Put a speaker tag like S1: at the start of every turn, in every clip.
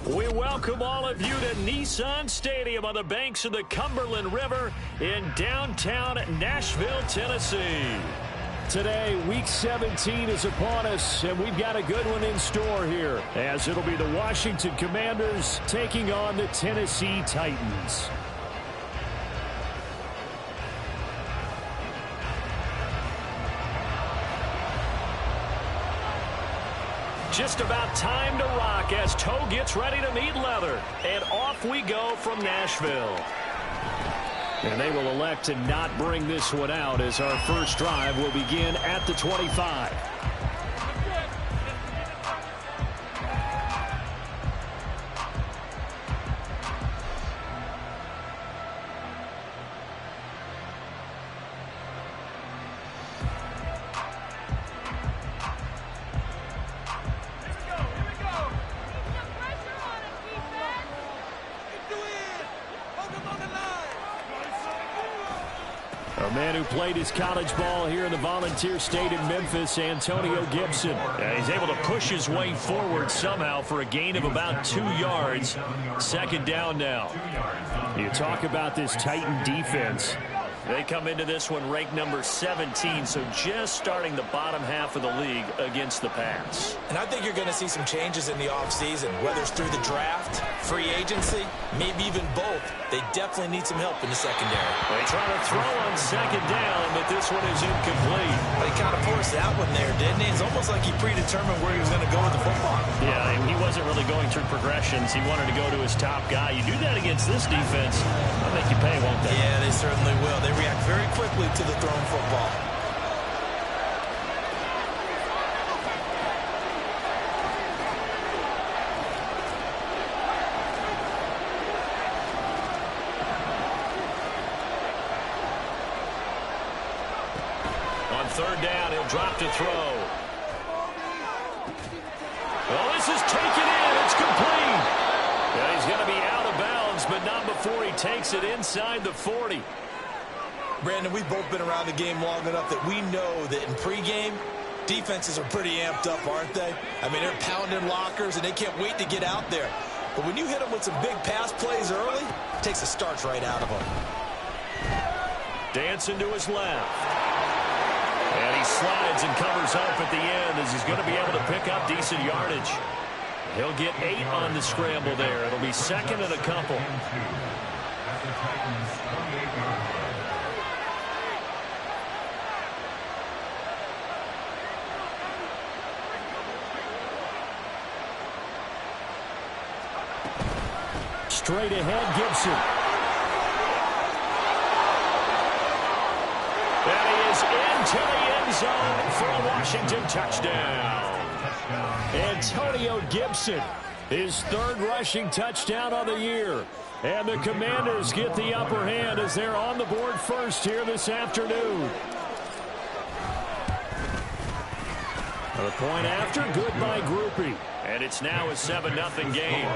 S1: We welcome all of you to Nissan Stadium on the banks of the Cumberland River in downtown Nashville, Tennessee.
S2: Today, Week 17 is upon us, and we've got a good one in store here, as it'll be the Washington Commanders taking on the Tennessee Titans.
S1: Just about time to rock as toe gets ready to meet leather. And off we go from Nashville.
S2: And they will elect to not bring this one out as our first drive will begin at the 25. A man who played his college ball here in the Volunteer State in Memphis, Antonio Gibson.
S1: He's able to push his way forward somehow for a gain of about 2 yards. Second down now.
S2: You talk about this Titan defense.
S1: They come into this one ranked number 17, so just starting the bottom half of the league against the pass.
S3: And I think you're going to see some changes in the offseason, whether it's through the draft, free agency, maybe even both. They definitely need some help in the secondary.
S1: They try to throw on second down, but this one is incomplete.
S3: He kind of forced that one there, didn't he? It's almost like he predetermined where he was going to go with the football.
S1: Yeah, he wasn't really going through progressions. He wanted to go to his top guy. You do that against this defense, they'll make you pay, won't they?
S3: Yeah, they certainly will. They react very quickly to the thrown football.
S1: On third down, he'll drop to throw. Oh, this is taken in. It's complete. Yeah, he's going to be out of bounds, but not before he takes it inside the 40.
S3: Brandon, we've both been around the game long enough that we know that in pregame, defenses are pretty amped up, aren't they? I mean, they're pounding lockers, and they can't wait to get out there. But when you hit them with some big pass plays early, it takes the starch right out of them.
S1: Dancing to his left. And he slides and covers up at the end as he's going to be able to pick up decent yardage. He'll get 8 on the scramble there. It'll be second and a couple.
S2: Straight ahead, Gibson.
S1: And he is into the end zone for a Washington touchdown.
S2: Antonio Gibson, his third rushing touchdown of the year. And the Commanders get the upper hand as they're on the board first here this afternoon. A point after, good by Groupie.
S1: And it's now a 7-0 game.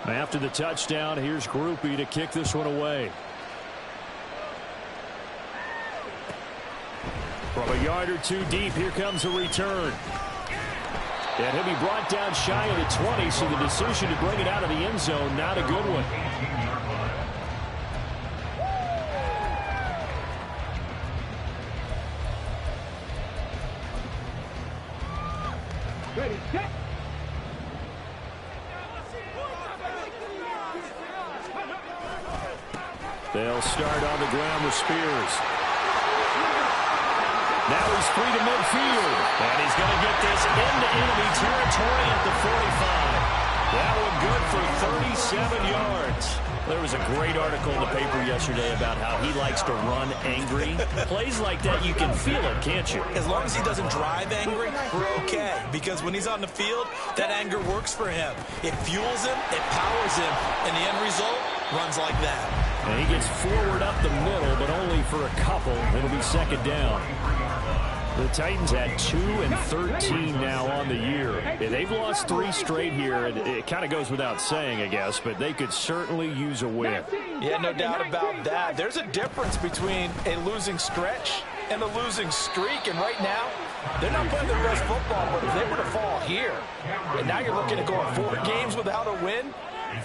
S2: After the touchdown, here's Groupie to kick this one away. From a yard or two deep, here comes a return. And he'll be brought down shy of the 20, so the decision to bring it out of the end zone, not a good one.
S4: Ready, set.
S2: They'll start on the ground with Spears. Now he's free to midfield.
S1: And he's going to get this into enemy territory at the 45. That one good for 37 yards. There was a great article in the paper yesterday about how he likes to run angry. Plays like that, you can feel it, can't you?
S3: As long as he doesn't drive angry, we're okay. Because when he's on the field, that anger works for him. It fuels him, it powers him, and the end result runs like that.
S2: And he gets forward up the middle, but only for a couple. It'll be second down. The Titans at 2-13 now on the year. They've lost 3 straight here, and it kind of goes without saying, I guess, but they could certainly use a win.
S3: Yeah, no doubt about that. There's a difference between a losing stretch and a losing streak, and right now, they're not playing their best football, but if they were to fall here, and now you're looking at going 4 games without a win,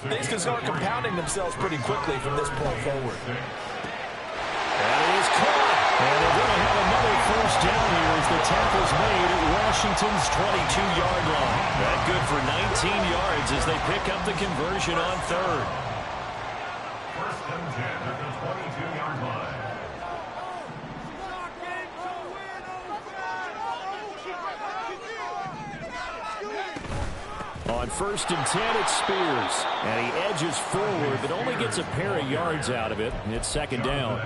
S3: things can start compounding themselves pretty quickly from this point forward.
S2: That is caught. And they're going to have another first down here as the tackle's made at Washington's 22-yard line. That good for 19 yards as they pick up the conversion on 3rd.
S4: First and 10 at the 22-yard line.
S2: On 1st and 10, it's Spears. And he edges forward, but only gets a pair of yards out of it. It's 2nd down.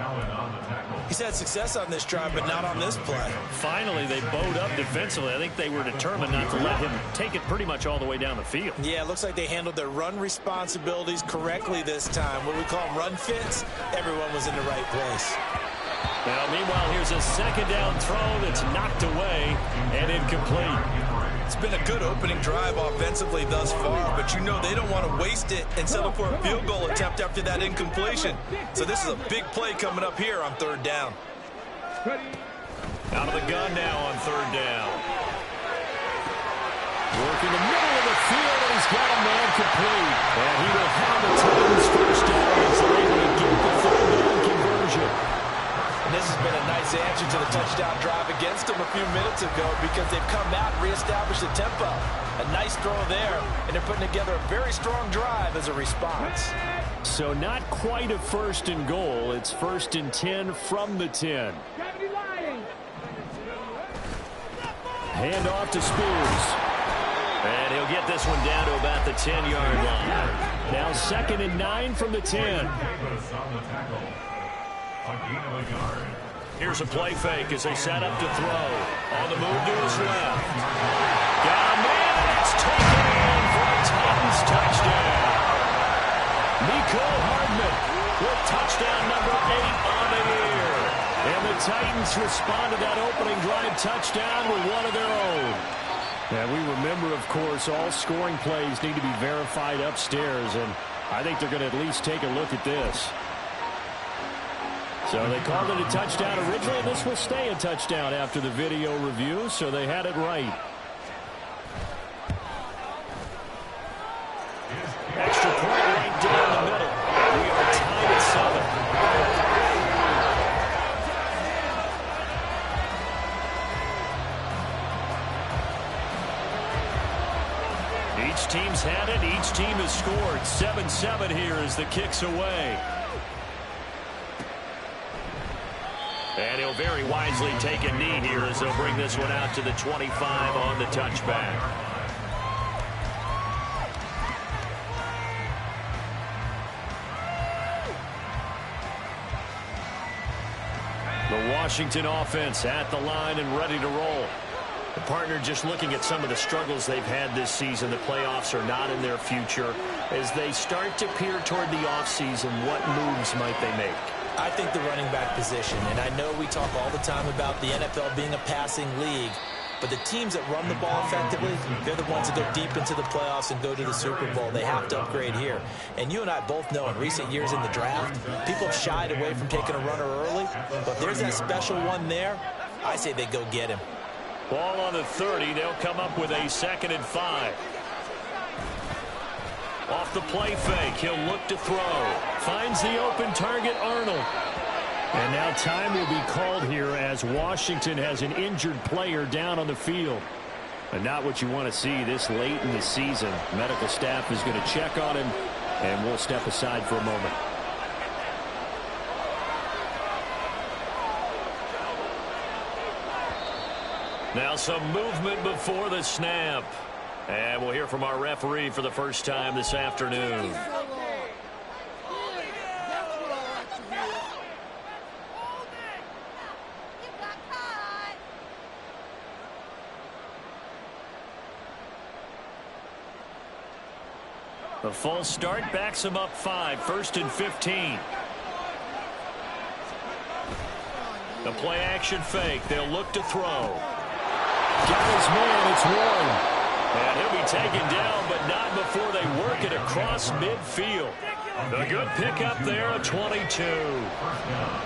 S3: He's had success on this drive, but not on this play.
S1: Finally, they bowed up defensively. I think they were determined not to let him take it pretty much all the way down the field.
S3: Yeah, it looks like they handled their run responsibilities correctly this time. What we call them run fits, everyone was in the right place.
S1: Now, meanwhile, here's a 2nd down throw that's knocked away and incomplete.
S3: It's been a good opening drive offensively thus far, but you know they don't want to waste it and settle for a field goal attempt after that incompletion. So this is a big play coming up here on 3rd down.
S1: Out of the gun now on 3rd down. Working the middle of the field, and he's got a man complete. And he will have the Titans first down as they're able to get the 3rd down conversion.
S3: And this has been a nice answer to the touchdown drive against them a few minutes ago because they've come out and reestablished the tempo. A nice throw there, and they're putting together a very strong drive as a response.
S2: So not quite a 1st and goal. It's 1st and 10 from the 10. Hand off to Spears.
S1: And he'll get this one down to about the 10-yard line.
S2: Now 2nd and 9 from the 10.
S1: Here's a play fake as they set up to throw. On the move to his left. Got a man, and it's taken in for a Titans touchdown. Nico Hardman with touchdown number 8 on the year. And the Titans respond to that opening drive touchdown with one of their own.
S2: Yeah, we remember, of course, all scoring plays need to be verified upstairs, and I think they're going to at least take a look at this. So they called it a touchdown originally, and this will stay a touchdown after the video review, so they had it right.
S1: Extra point right down the middle. We are tied at 7. Each team's had it. Each team has scored. 7-7 here as the kick's away. And he'll very wisely take a knee here as they'll bring this one out to the 25 on the touchback. The Washington offense at the line and ready to roll. The partner just looking at some of the struggles they've had this season. The playoffs are not in their future. As they start to peer toward the offseason, what moves might they make?
S3: I think the running back position, and I know we talk all the time about the NFL being a passing league, but the teams that run the ball effectively, they're the ones that go deep into the playoffs and go to the Super Bowl. They have to upgrade here. And you and I both know in recent years in the draft, people have shied away from taking a runner early, but there's that special one there. I say they go get him.
S1: Ball on the 30. They'll come up with a 2nd and 5. Off the play fake, he'll look to throw. Finds the open target, Arnold.
S2: And now time will be called here as Washington has an injured player down on the field. And not what you want to see this late in the season. Medical staff is going to check on him, and we'll step aside for a moment.
S1: Now some movement before the snap. And we'll hear from our referee for the first time this afternoon. The false start backs him up 5. 1st and 15.
S2: The play action fake. They'll look to throw. Got his man. It's Warren. And he'll be taken down, but not before they work it across midfield. The good pickup there, a 22.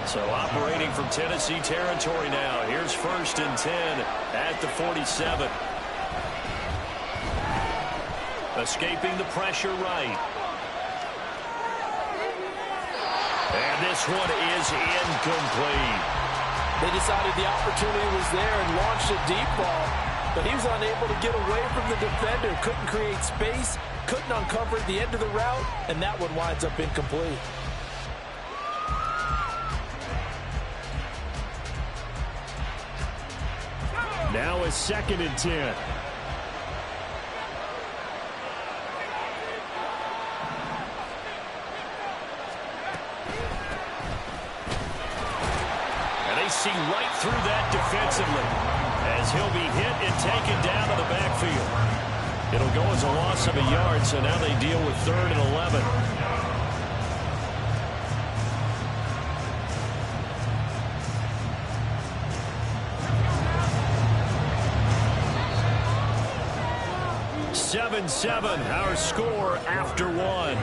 S2: So operating from Tennessee territory now. Here's 1st and 10 at the 47. Escaping the pressure right. And this one is incomplete.
S5: They decided the opportunity was there and launched a deep ball, but he was unable to get away from the defender. Couldn't create space, couldn't uncover the end of the route, and that one winds up incomplete.
S2: Now a 2nd and 10. See right through that defensively as he'll be hit and taken down to the backfield. It'll go as a loss of a yard, so now they deal with 3rd and 11. (7-7) our score after one.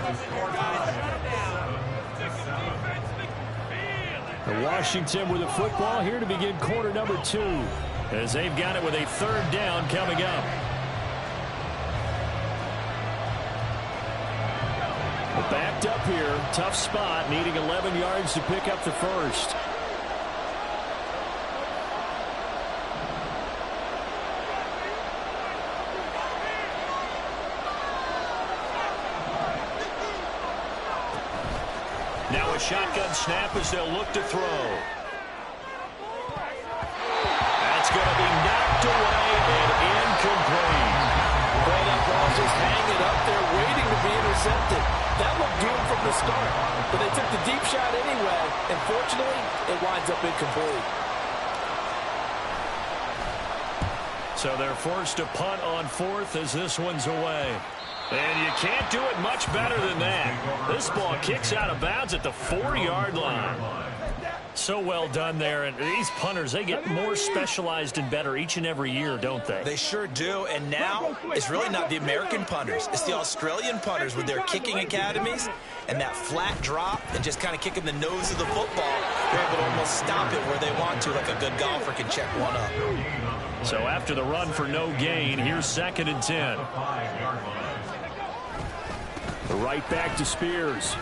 S2: Washington with the football here to begin quarter number 2 as they've got it with a 3rd down coming up. Backed up here, tough spot, needing 11 yards to pick up the first. Now a shotgun snap as they'll look to throw. That's going to be knocked away and incomplete.
S5: Boy, that ball just hanging up there waiting to be intercepted. That looked doomed from the start, but they took the deep shot anyway, and fortunately, it winds up incomplete.
S2: So they're forced to punt on 4th as this one's away. And you can't do it much better than that. This ball kicks out of bounds at the 4-yard line. So well done there. And these punters, they get more specialized and better each and every year, don't they?
S3: They sure do. And now it's really not the American punters. It's the Australian punters with their kicking academies and that flat drop and just kind of kicking the nose of the football. They're able to almost stop it where they want to, like a good golfer can check one up.
S2: So after the run for no gain, here's 2nd and 10. Right back to Spears.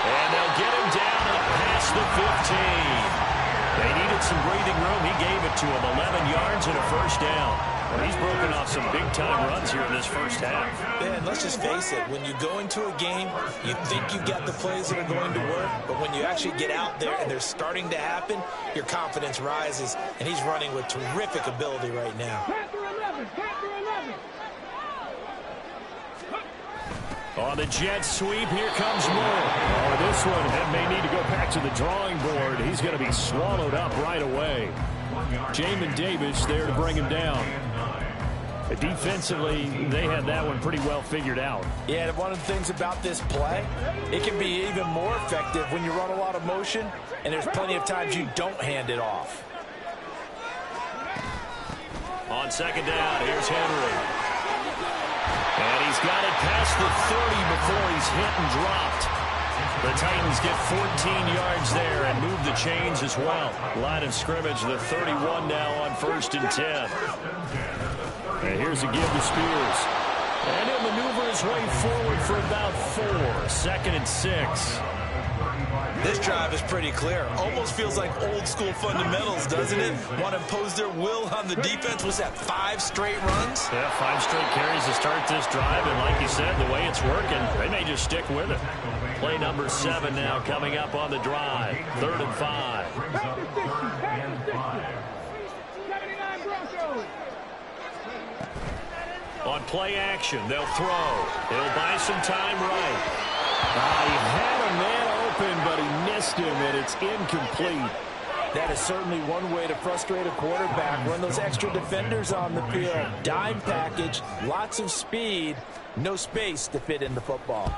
S2: And they'll get him down and past the 15. They needed some breathing room. He gave it to him. 11 yards and a 1st down. Well, he's broken off some big-time runs here in this first half.
S3: Ben, let's just face it. When you go into a game, you think you've got the plays that are going to work, but when you actually get out there and they're starting to happen, your confidence rises, and he's running with terrific ability right now.
S2: On the jet sweep, here comes Moore. Oh, this one may need to go back to the drawing board. He's going to be swallowed up right away. Jamin Davis there to bring him down. Defensively, they had that one pretty well figured out.
S5: Yeah, and one of the things about this play, it can be even more effective when you run a lot of motion, and there's plenty of times you don't hand it off.
S2: On 2nd down, here's Henry. And he's got it past the 30 before he's hit and dropped. The Titans get 14 yards there and move the chains as well. Line of scrimmage, the 31 now on 1st and 10. And here's a give to Spears. And he'll maneuver his way forward for about 4. 2nd and 6.
S3: This drive is pretty clear. Almost feels like old school fundamentals, doesn't it? Want to impose their will on the defense. Was that 5 straight runs?
S2: Yeah, 5 straight carries to start this drive. And like you said, the way it's working, they may just stick with it. Play number 7 now coming up on the drive. 3rd and 5. On play action, they'll throw. He'll buy some time right. He had a man open, but he missed him, and it's incomplete.
S5: That is certainly one way to frustrate a quarterback. Run those extra defenders on the field. Dime package, lots of speed, no space to fit in the football.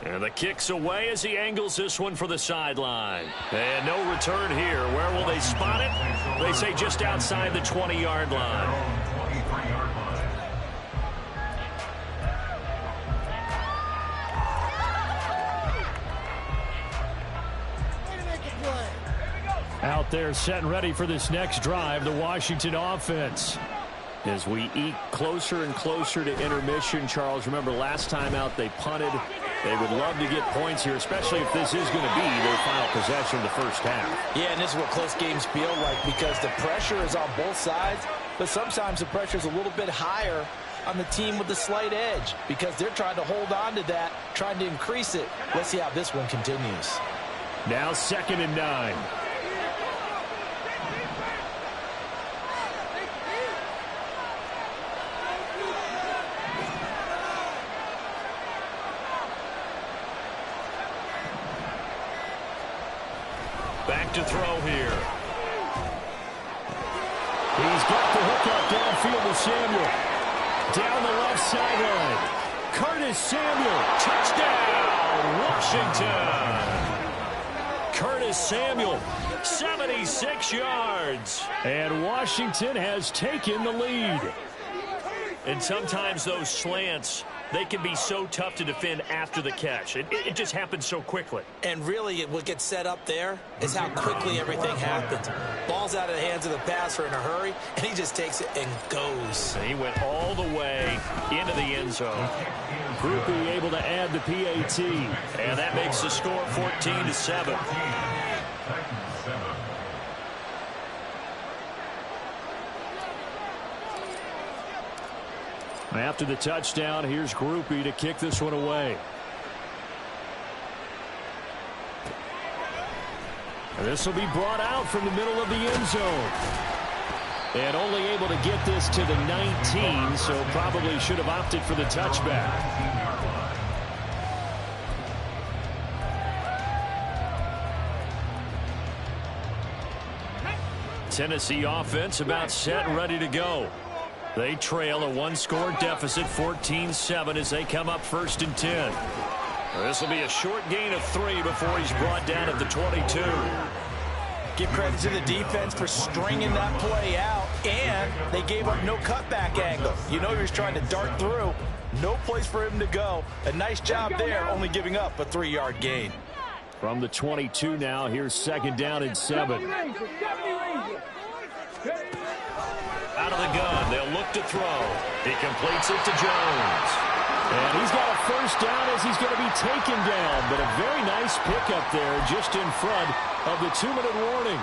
S2: And the kick's away as he angles this one for the sideline. And no return here. Where will they spot it? They say just outside the 20-yard line. Out there set and ready for this next drive, the Washington offense. As we eke closer and closer to intermission, Charles, remember last time out they punted. They would love to get points here, especially if this is going to be their final possession of the first half.
S5: Yeah, and this is what close games feel like because the pressure is on both sides, but sometimes the pressure is a little bit higher on the team with the slight edge because they're trying to hold on to that, trying to increase it. Let's see how this one continues.
S2: Now 2nd and 9. Back to throw here. He's got the hook up downfield with Samuel. Down the left sideline. Curtis Samuel. Touchdown, Washington. Curtis Samuel, 76 yards. And Washington has taken the lead. And sometimes those slants, they can be so tough to defend after the catch. It just happens so quickly.
S5: And really, what gets set up there is how quickly everything happens. Ball's out of the hands of the passer in a hurry, and he just takes it and goes.
S2: And he went all the way into the end zone. Groupie able to add the PAT. And that makes the score 14-7. After the touchdown, here's Groupie to kick this one away. And this will be brought out from the middle of the end zone. And only able to get this to the 19, so probably should have opted for the touchback. Tennessee offense about set and ready to go. They trail a one-score deficit, 14-7, as they come up 1st and 10. This will be a short gain of 3 before he's brought down at the 22.
S5: Give credit to the defense for stringing that play out, and they gave up no cutback angle. You know he was trying to dart through. No place for him to go. A nice job there, only giving up a 3-yard gain.
S2: From the 22 now, here's 2nd down and 7. Out of the gun, they'll look to throw. He completes it to Jones. And he's got a 1st down as he's going to be taken down. But a very nice pickup there just in front of the 2-minute warning.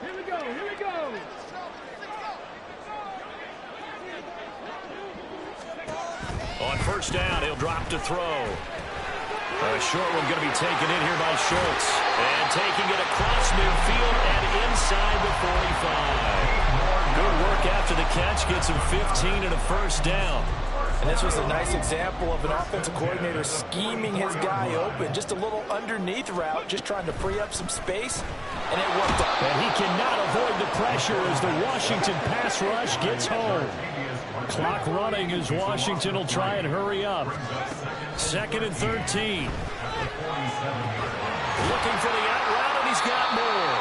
S6: Here we go, here we go.
S2: On 1st down, he'll drop to throw. A short one going to be taken in here by Schultz. And taking it across midfield and inside the 45. Good work after the catch. Gets him 15 and a 1st down.
S5: And this was a nice example of an offensive coordinator scheming his guy open. Just a little underneath route, just trying to free up some space, and it worked out.
S2: And he cannot avoid the pressure as the Washington pass rush gets home. Clock running as Washington will try and hurry up. 2nd and 13. Looking for the out route, and he's got more.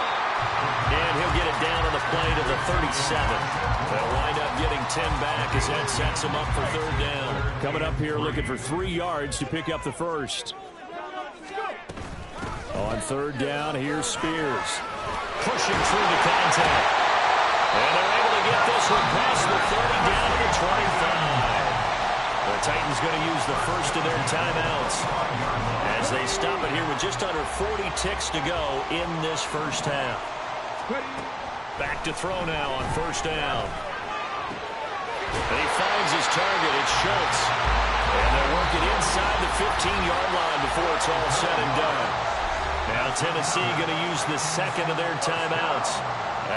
S2: And he'll get it down on the play to the 37. They'll wind up getting 10 back as that sets him up for 3rd down. Coming up here looking for 3 yards to pick up the 1st. On 3rd down, here's Spears. Pushing through the contact. And they're able to get this one past the 30 down to the 25. The Titans going to use the 1st of their timeouts as they stop it here with just under 40 ticks to go in this 1st half. Back to throw now on 1st down. And he finds his target. It's Schultz. And they're working inside the 15-yard line before it's all said and done. Now Tennessee going to use the 2nd of their timeouts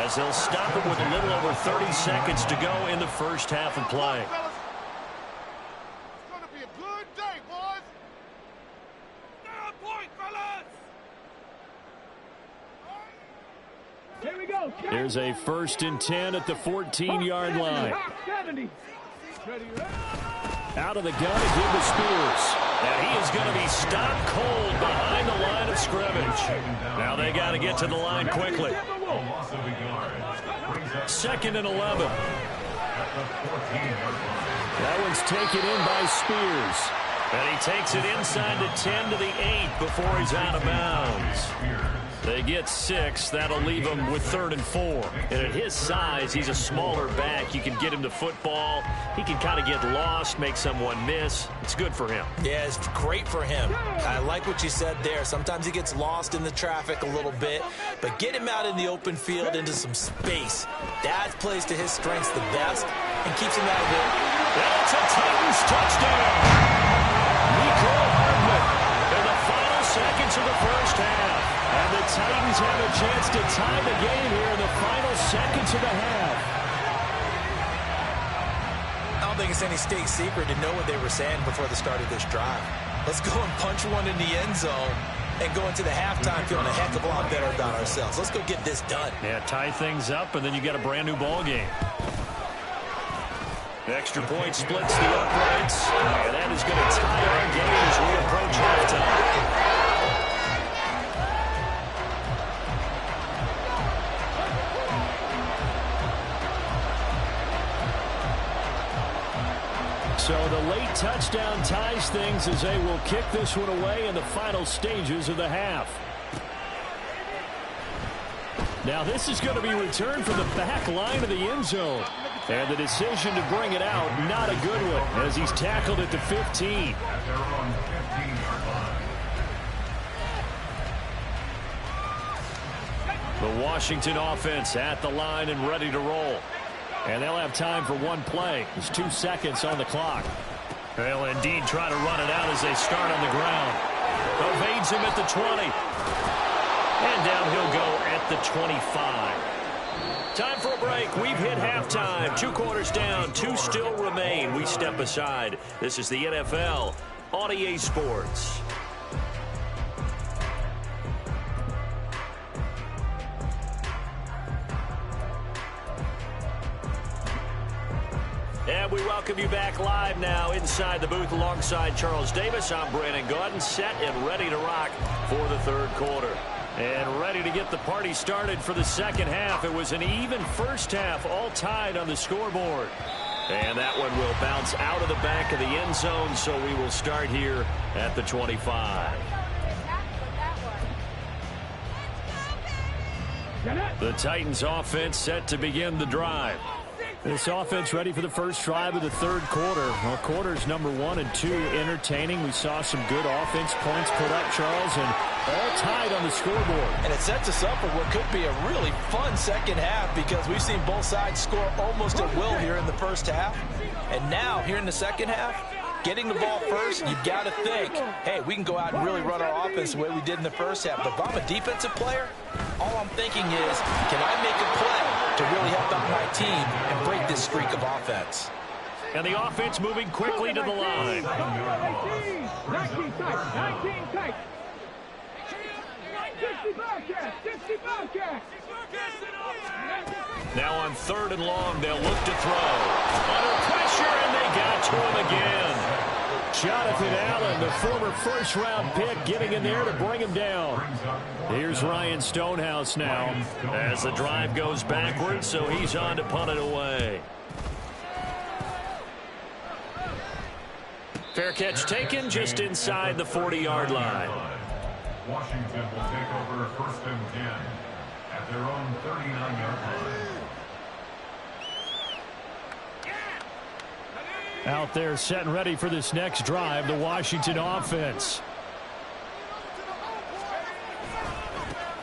S2: as they'll stop it with a little over 30 seconds to go in the 1st half of play.
S6: It's gonna be a good day, boys. Stay on point, fellas.
S2: Here's a 1st and 10 at the 14-yard line.
S6: 70.
S2: Out of the gun again to Spears.
S1: And he is going to be stopped cold behind the line of scrimmage. Now they got to get to the line quickly. 2nd and 11.
S2: That one's taken in by Spears.
S1: And he takes it inside the 10 to the 8 before he's out of bounds. They get 6. That'll leave him with 3rd and 4. And at his size, he's a smaller back. You can get him to football. He can kind of get lost, make someone miss. It's good for him.
S3: Yeah, it's great for him. I like what you said there. Sometimes he gets lost in the traffic a little bit, but get him out in the open field into some space. That plays to his strengths the best and keeps him out of it.
S1: That's a Titans touchdown. Nico Hardman in the final seconds of the first half.
S2: And the Titans have a chance to tie the game here in the final seconds of the half.
S3: I don't think it's any state secret to know what they were saying before the start of this drive. Let's go and punch one in the end zone and go into the halftime feeling a heck of a lot better about ourselves. Let's go get this done.
S2: Yeah, tie things up, and then you get a brand new ball game.
S1: Extra point splits the uprights. And that is going to tie our game as we approach halftime.
S2: So the late touchdown ties things as they will kick this one away in the final stages of the half. Now this is going to be returned from the back line of the end zone. And the decision to bring it out, not a good one, as he's tackled at the 15. The Washington offense at the line and ready to roll. And they'll have time for one play. There's 2 seconds on the clock.
S1: They'll indeed try to run it out as they start on the ground. Evades him at the 20. And down he'll go at the 25. Time for a break. We've hit halftime. 2 quarters down. 2 still remain. We step aside. This is the NFL on EA Sports. And we welcome you back live now inside the booth alongside Charles Davis. I'm Brandon Gaudin, set and ready to rock for the 3rd quarter. And ready to get the party started for the 2nd half. It was an even first half, all tied on the scoreboard. And that one will bounce out of the back of the end zone, so we will start here at the 25. The Titans offense set to begin the drive.
S2: This offense ready for the first drive of the 3rd quarter. Well, quarters number 1 and 2 entertaining. We saw some good offense points put up, Charles, and all tied on the scoreboard.
S5: And it sets us up for what could be a really fun 2nd half because we've seen both sides score almost at will here in the first half. And now, here in the 2nd half, getting the ball first, you've got to think, hey, we can go out and really run our offense the way we did in the first half. But if I'm a defensive player, all I'm thinking is, can I make a play to really help out my team and break this streak of offense?
S1: And the offense moving quickly to the line.
S6: 19 tight. 60 Bobcats. 60 Bobcats.
S1: Now on 3rd and long, they'll look to throw. Under pressure, and they got to him again.
S2: Jonathan Allen, the former first-round pick, getting in there to bring him down. Here's Ryan Stonehouse now
S1: as the drive goes backwards, so he's on to punt it away. Fair catch taken just inside the 40-yard line.
S4: Washington will take over 1st and 10 at their own 39-yard line.
S2: Out there set and ready for this next drive, the Washington offense.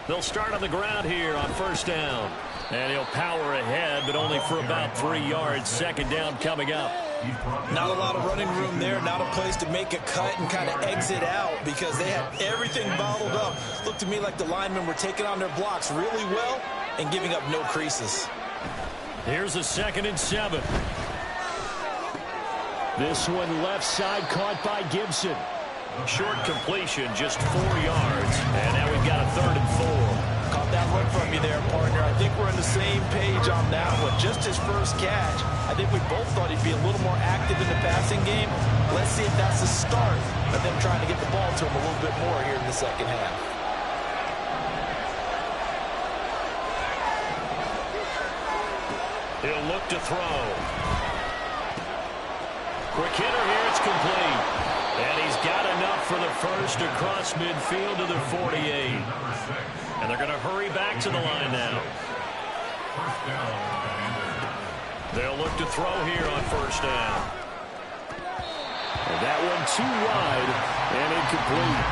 S1: They'll start on the ground here on 1st down. And he'll power ahead, but only for about 3 yards. 2nd down coming up.
S3: Not a lot of running room there, not a place to make a cut and kind of exit out because they had everything bottled up. Looked to me like the linemen were taking on their blocks really well and giving up no creases.
S2: Here's a 2nd and 7. This one left side caught by Gibson.
S1: Short completion, just 4 yards. And now we've got a 3rd and 4.
S3: Caught that one
S5: from you there, partner. I think we're on the same page on that one. Just his first catch, I think we both thought he'd be a little more active in the passing game. Let's see if that's the start of them trying to get the ball to him a little bit more here in the second half.
S2: He'll look to throw. Quick hitter here, it's complete. And he's got enough for the first across midfield to the 48. And they're going to hurry back to the line now. They'll look to throw here on first down. And that one too wide and incomplete.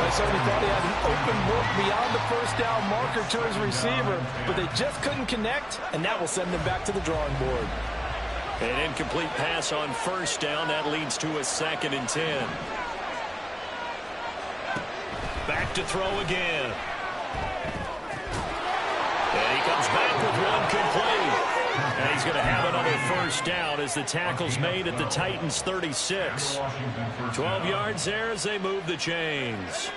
S5: I certainly thought he had an open look beyond the first down marker to his receiver, but they just couldn't connect, and that will send them back to the drawing board.
S2: An incomplete pass on first down. That leads to a 2nd and 10. Back to throw again. And he comes back with one complete. And he's going to have another first down as the tackle's made at the Titans' 36. 12 yards there as they move the chains.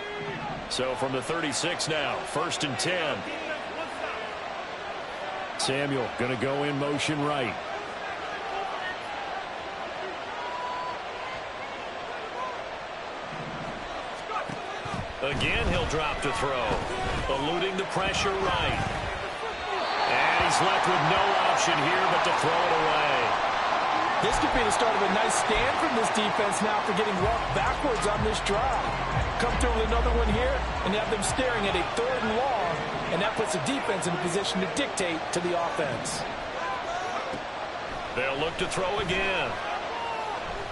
S2: So from the 36 now, 1st and 10. Samuel going to go in motion right. Again, he'll drop to throw. Eluding the pressure right. And he's left with no option here but to throw it away.
S5: This could be the start of a nice stand from this defense now for getting walked backwards on this drive. Come through with another one here, and you have them staring at a 3rd and long, and that puts the defense in a position to dictate to the offense.
S2: They'll look to throw again.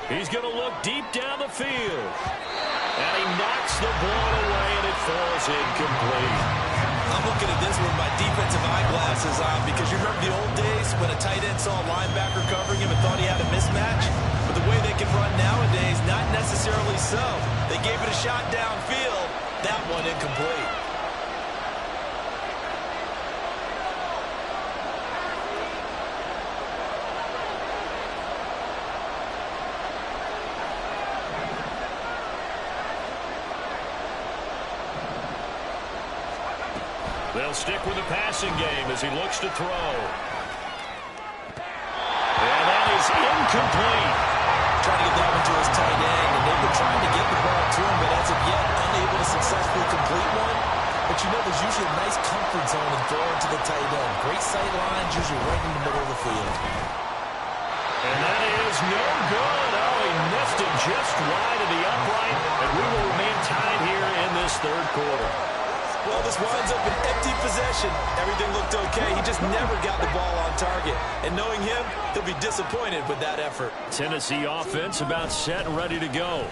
S2: He's going to look deep down the field. And he knocks the ball away, and it falls incomplete.
S3: I'm looking at this with my defensive eyeglasses on because you remember the old days when a tight end saw a linebacker covering him and thought he had a mismatch? But the way they can run nowadays, not necessarily so. They gave it a shot downfield. That one incomplete.
S2: They'll stick with the passing game as he looks to throw. And that is incomplete.
S3: Trying to get that one to his tight end, and they've been trying to get the ball to him, but as of yet, unable to successfully complete one. But you know there's usually a nice comfort zone in throwing to the tight end. Great sight lines, usually right in the middle of the field.
S2: And that is no good. Oh, he missed it just wide of the upright, and we will remain tied here in this 3rd quarter.
S3: Well, this winds up an empty possession. Everything looked okay. He just never got the ball on target. And knowing him, he'll be disappointed with that effort.
S2: Tennessee offense about set and ready to go.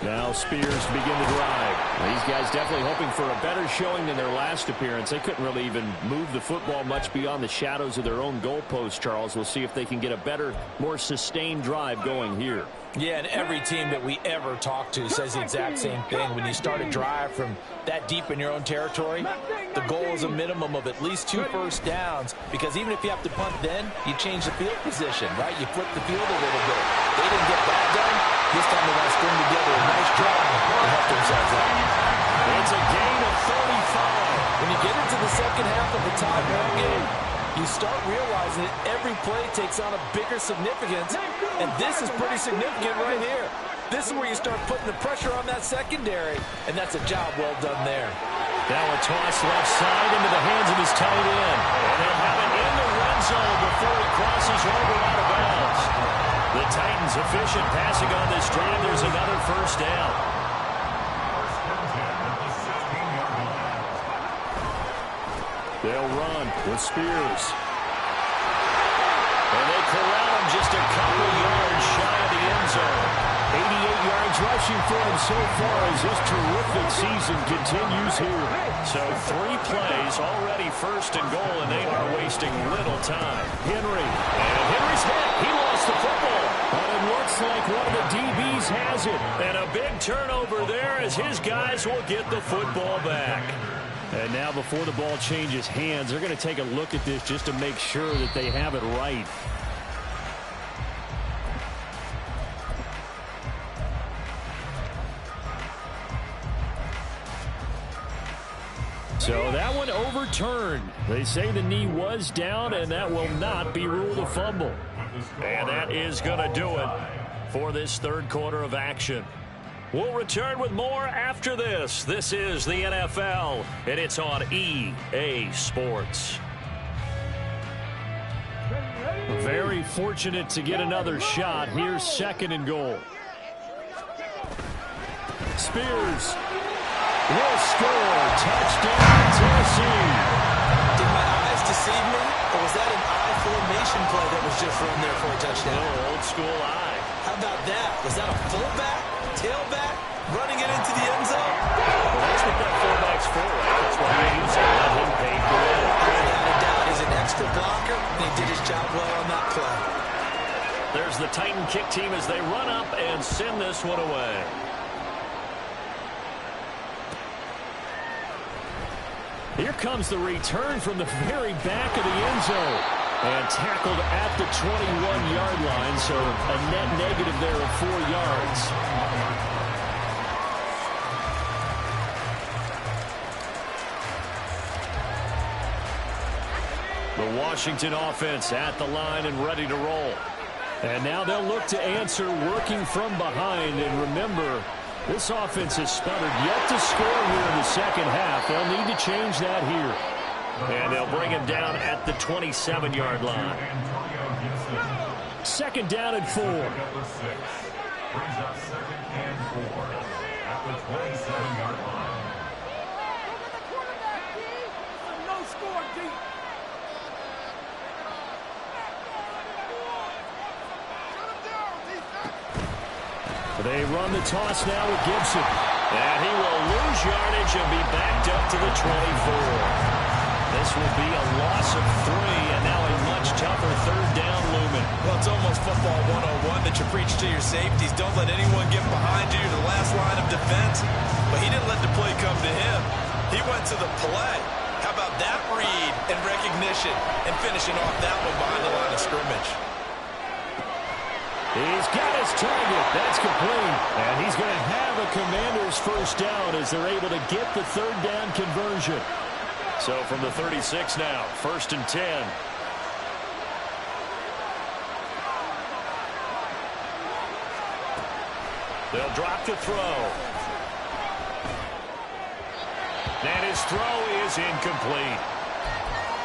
S2: Now Spears to begin the drive. These guys definitely hoping for a better showing than their last appearance. They couldn't really even move the football much beyond the shadows of their own goalpost, Charles. We'll see if they can get a better, more sustained drive going here.
S5: Yeah, and every team that we ever talk to says the exact same thing. When you start a drive from that deep in your own territory, the goal is a minimum of at least 2 first downs, because even if you have to punt then, you change the field position, right? You flip the field a little bit. They didn't get that done. This time they got to string together a nice drive and help themselves out.
S2: It's a gain of 35.
S5: When you get into the second half of the tie ball game, you start realizing that every play takes on a bigger significance, and this is pretty significant right here. This is where you start putting the pressure on that secondary, and that's a job well done there.
S2: Now a toss left side into the hands of his tight end. And they'll have it in the red zone before he crosses over out of bounds. The Titans efficient passing on this drive. There's another first down. They'll run with Spears. And they corral him just a couple yards shy of the end zone. 88 yards rushing for him so far as this terrific season continues here. So 3 plays, already 1st and goal, and they are wasting little time. Henry. And Henry's hit. He lost the football. But it looks like one of the DBs has it. And a big turnover there as his guys will get the football back. And now before the ball changes hands, they're going to take a look at this just to make sure that they have it right. So that one overturned. They say the knee was down, and that will not be ruled a fumble.
S1: And that is going to do it for this third quarter of action. We'll return with more after this. This is the NFL, and it's on EA Sports.
S2: Very fortunate to get another shot. Here's second and goal. Spears will score. Touchdown, Tennessee.
S5: Did my eyes deceive me, or was that an eye formation play that was just run there for a touchdown?
S1: Oh, old school eye.
S5: How about that? Was that a fullback, tailback, running it into the end zone?
S1: Well, that's what that fullback's for, right? That's why they use it. Let him pay for it.
S5: Without a doubt, he's an extra blocker, and he did his job well on that play.
S1: There's the Titan kick team as they run up and send this one away.
S2: Here comes the return from the very back of the end zone. And tackled at the 21-yard line, so a net negative there of 4 yards. The Washington offense at the line and ready to roll. And now they'll look to answer working from behind. And remember, this offense has sputtered yet to score here in the second half. They'll need to change that here.
S1: And they'll bring him down at the 27-yard line.
S2: Second down and 4.
S4: Brings up second and 4 at the 27-yard line.
S6: No score, deep.
S2: They run the toss now with Gibson.
S1: And he will lose yardage and be backed up to the 24. This will be a loss of 3, and now a much tougher third down looming.
S3: Well, it's almost football 101 that you preach to your safeties. Don't let anyone get behind you. You're the last line of defense. But he didn't let the play come to him. He went to the play. How about that read and recognition and finishing off that one behind the line of scrimmage?
S2: He's got his target. That's complete. And he's going to have a Commander's first down as they're able to get the third down conversion.
S1: So from the 36 now, 1st and 10. They'll drop to throw. And his throw is incomplete.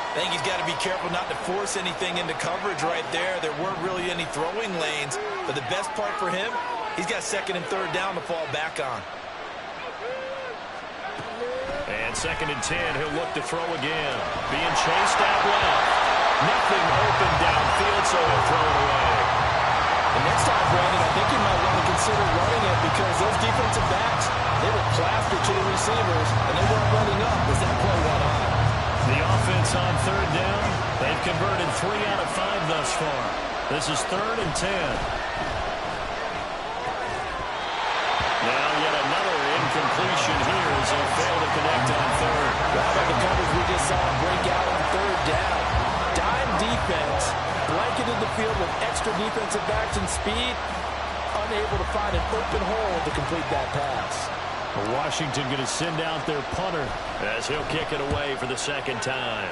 S3: I think he's got to be careful not to force anything into coverage right there. There weren't really any throwing lanes. But the best part for him, he's got second and third down to fall back on.
S1: And 2nd and 10, he'll look to throw again. Being chased out left. Nothing open downfield, so he'll throw it away.
S5: And next time, Brandon, I think he might want to consider running it because those defensive backs, they were plastered to the receivers, and they weren't running up as that play went on.
S2: The offense on third down, they've converted 3 out of 5 thus far. This is 3rd and 10.
S1: Now yet another incompletion here as they fail to connect on third.
S5: How about the coverage we just saw break out on third down? Dime defense, blanketed the field with extra defensive backs and speed, unable to find an open hole to complete that pass.
S2: Washington going to send out their punter
S1: as he'll kick it away for the second time.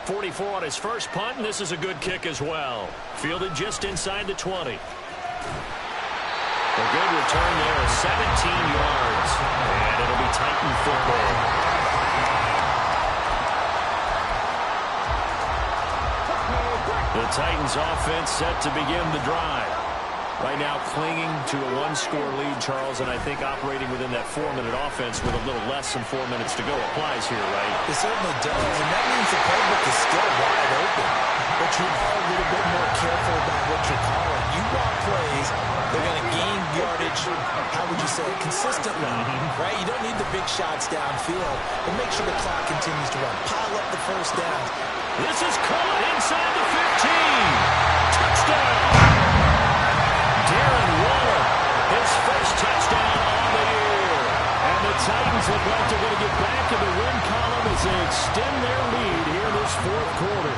S1: 44 on his first punt, and this is a good kick as well. Fielded just inside the 20. A good return there, 17 yards, and it'll be Titan football. The Titans offense set to begin the drive. Right now clinging to a 1-score lead, Charles, and I think operating within that 4-minute offense with a little less than 4 minutes to go applies here, right?
S5: It certainly does, and that means the playbook is still wide open. But you are a little bit more careful about what you're calling. You want plays, they're going to gain yardage, how would you say, consistently, right? You don't need the big shots downfield, but make sure the clock continues to run. Pile up the first down.
S1: This is caught inside the 15. Touchdown! Darren Waller, his first touchdown on the year.
S2: And the Titans look like they're going to get back in the win column as they extend their lead here in this fourth quarter.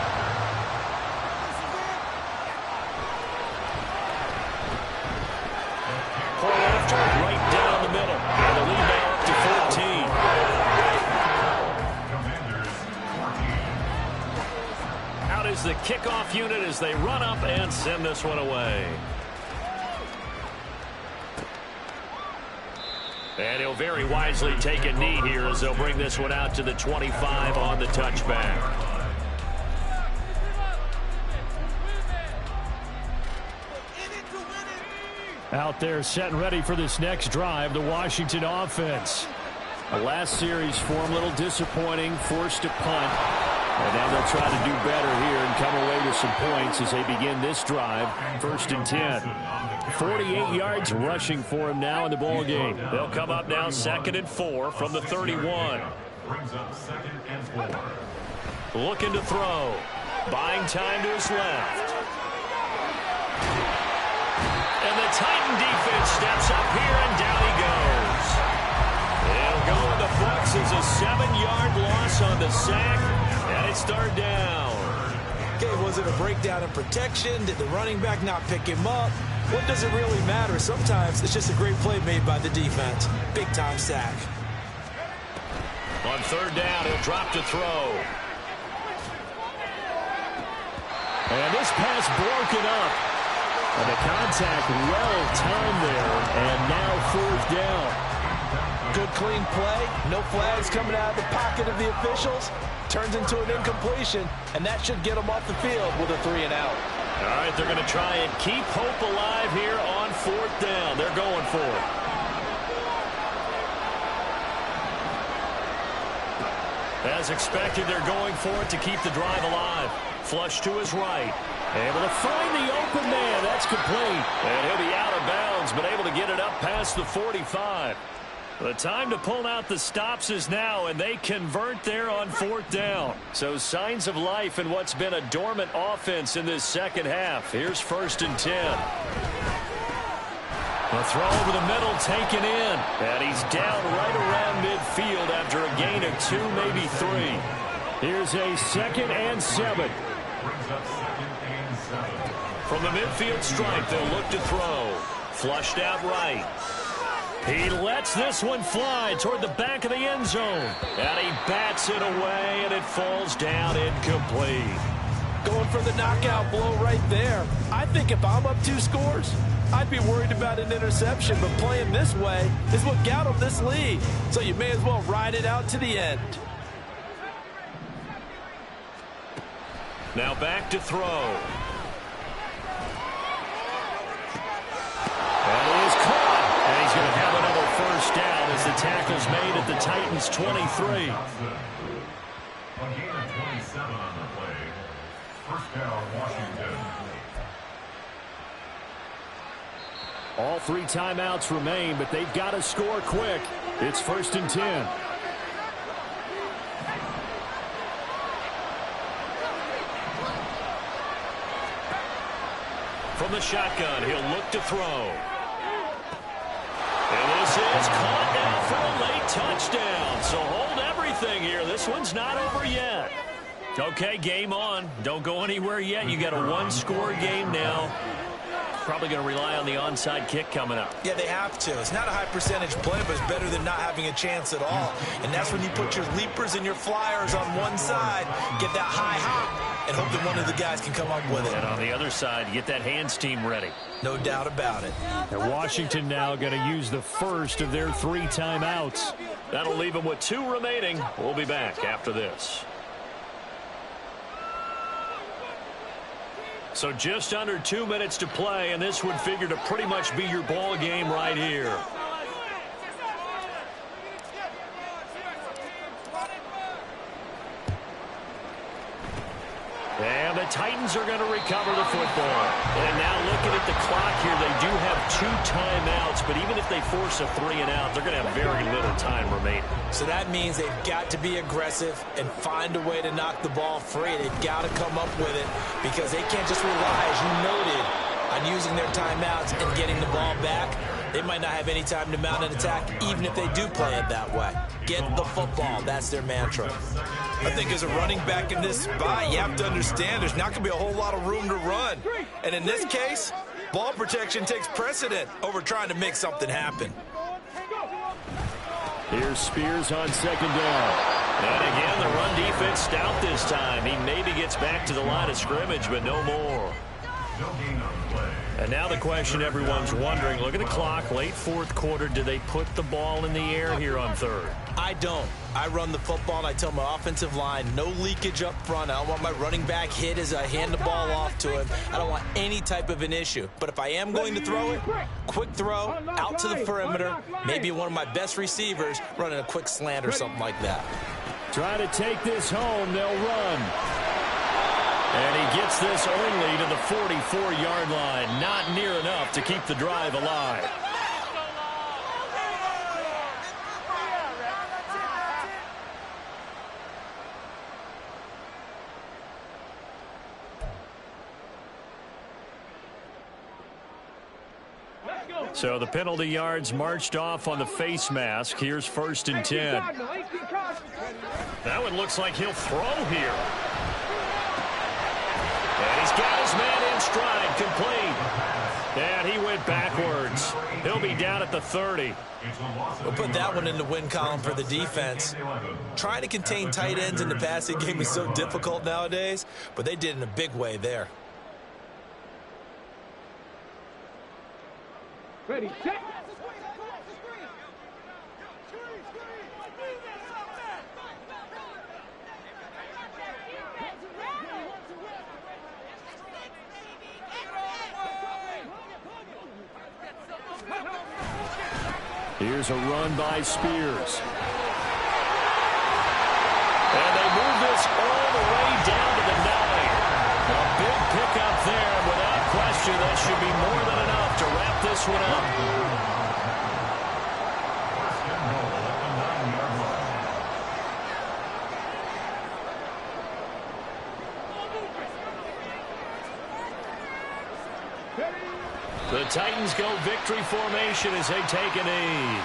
S1: Pull after right down the middle. And the lead now up to 14.
S2: kickoff unit as they run up and send this one away. And he'll very wisely take a knee here as they'll bring this one out to the 25 on the touchback. Out there set and ready for this next drive, the Washington offense. The last series for them, a little disappointing, forced to punt. And now they'll try to do better here and come away with some points as they begin this drive. 1st and 10. 48 yards rushing for him now in the ball game. They'll come up now 2nd and 4 from the 31.
S4: Brings up 2nd and 4.
S2: Looking to throw. Buying time to his left. And the Titan defense steps up here, and down he goes. They'll go in the books as a 7-yard loss on the sack, and it's 3rd down.
S5: Okay, was it a breakdown in protection? Did the running back not pick him up? What does it really matter? Sometimes it's just a great play made by the defense. Big-time sack.
S2: On 3rd down, he'll drop to throw. And this pass broken up. And the contact well timed there, and now 4th down.
S5: Good clean play. No flags coming out of the pocket of the officials. Turns into an incompletion, and that should get them off the field with a 3-and-out.
S2: All right, they're going to try and keep hope alive here on 4th down. They're going for it. As expected, they're going for it to keep the drive alive. Flush to his right. Able to find the open man. That's complete. And he'll be out of bounds, but able to get it up past the 45. The time to pull out the stops is now, and they convert there on 4th down. So signs of life in what's been a dormant offense in this second half. Here's 1st and 10. A throw over the middle taken in. And he's down right around midfield after a gain of 2, maybe 3. Here's a 2nd and 7.
S4: Brings up 2nd and 7.
S2: From the midfield stripe, they'll look to throw. Flushed out right. He lets this one fly toward the back of the end zone. And he bats it away, and it falls down incomplete.
S5: Going for the knockout blow right there. I think if I'm up 2 scores, I'd be worried about an interception, but playing this way is what got him this lead. So you may as well ride it out to the end.
S2: Now back to throw. And he is caught. And he's going to have another 1st down as the tackle's made at the Titans' 23.
S4: A gain of 27 on the play. 1st down, Washington.
S2: All 3 timeouts remain, but they've got to score quick. It's 1st and 10. From the shotgun, he'll look to throw. And this is caught now for a late touchdown. So hold everything here. This one's not over yet. Okay, game on. Don't go anywhere yet. You got a 1-score game now. Probably going to rely on the onside kick coming up.
S5: Yeah, they have to. It's not a high percentage play, but it's better than not having a chance at all. And that's when you put your leapers and your flyers on one side, get that high hop, and hope that one of the guys can come up with it.
S2: And on the other side, you get that hands team ready.
S5: No doubt about it.
S2: And Washington now going to use the first of their 3 timeouts. That'll leave them with 2 remaining. We'll be back after this. So just under 2 minutes to play, and this would figure to pretty much be your ball game right here. And the Titans are going to recover the football. And now looking at the clock here, they do have 2 timeouts, but even if they force a 3-and-out, they're going to have very little time remaining.
S5: So that means they've got to be aggressive and find a way to knock the ball free. They've got to come up with it because they can't just rely, as you noted, on using their timeouts and getting the ball back. They might not have any time to mount an attack, even if they do play it that way. Get the football. That's their mantra. I think as a running back in this spot, you have to understand there's not going to be a whole lot of room to run. And in this case, ball protection takes precedent over trying to make something happen.
S2: Here's Spears on 2nd down.
S1: And again, the run defense stout this time. He maybe gets back to the line of scrimmage, but no more. And now the question everyone's wondering, look at the clock, late fourth quarter, do they put the ball in the air here on third?
S3: I don't. I run the football, and I tell my offensive line, no leakage up front. I don't want my running back hit as I hand the ball off to him. I don't want any type of an issue. But if I am going to throw it, quick throw, out to the perimeter, maybe one of my best receivers running a quick slant or something like that.
S2: Try to take this home, they'll run. And he gets this only to the 44-yard line. Not near enough to keep the drive alive. So the penalty yards marched off on the face mask. Here's 1st and 10. That one looks like he'll throw here. And he's got his man in stride, complete. And he went backwards. He'll be down at the 30.
S3: We'll put that one in the win column for the defense. Trying to contain tight ends in the passing game is so difficult nowadays, but they did in a big way there.
S6: Ready, set.
S2: Here's a run by Spears. And they move this all the way down to the 9. A big pickup there. Without question, that should be more than enough to wrap this one up. The Titans go victory formation as they take a knee.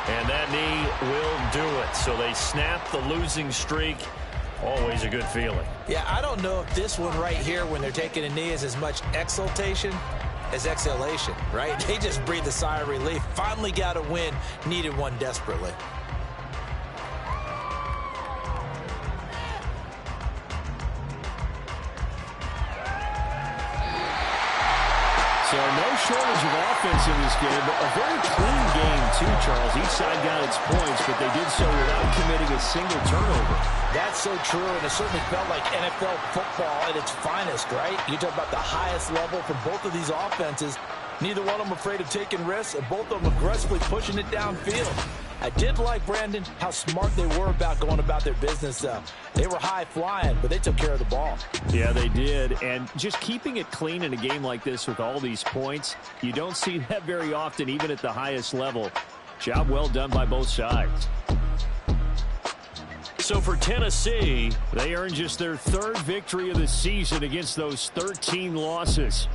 S2: And that knee will do it. So they snap the losing streak. Always a good feeling.
S3: Yeah, I don't know if this one right here, when they're taking a knee, is as much exultation as exhalation, right? They just breathe a sigh of relief. Finally got a win. Needed one desperately.
S2: So no shortage of offense in this game, but a very clean game too, Charles. Each side got its points, but they did so without committing a single turnover.
S5: That's so true, and it certainly felt like NFL football at its finest, right? You talk about the highest level for both of these offenses. Neither one of them afraid of taking risks, and both of them aggressively pushing it downfield. I did like, Brandon, how smart they were about going about their business, though. They were high-flying, but they took care of the ball.
S2: Yeah, they did. And just keeping it clean in a game like this with all these points, you don't see that very often, even at the highest level. Job well done by both sides. So for Tennessee, they earned just their 3rd victory of the season against those 13 losses.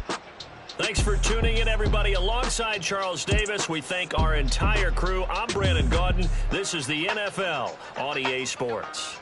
S2: Thanks for tuning in, everybody. Alongside Charles Davis, we thank our entire crew. I'm Brandon Gaudin. This is the NFL on EA Sports.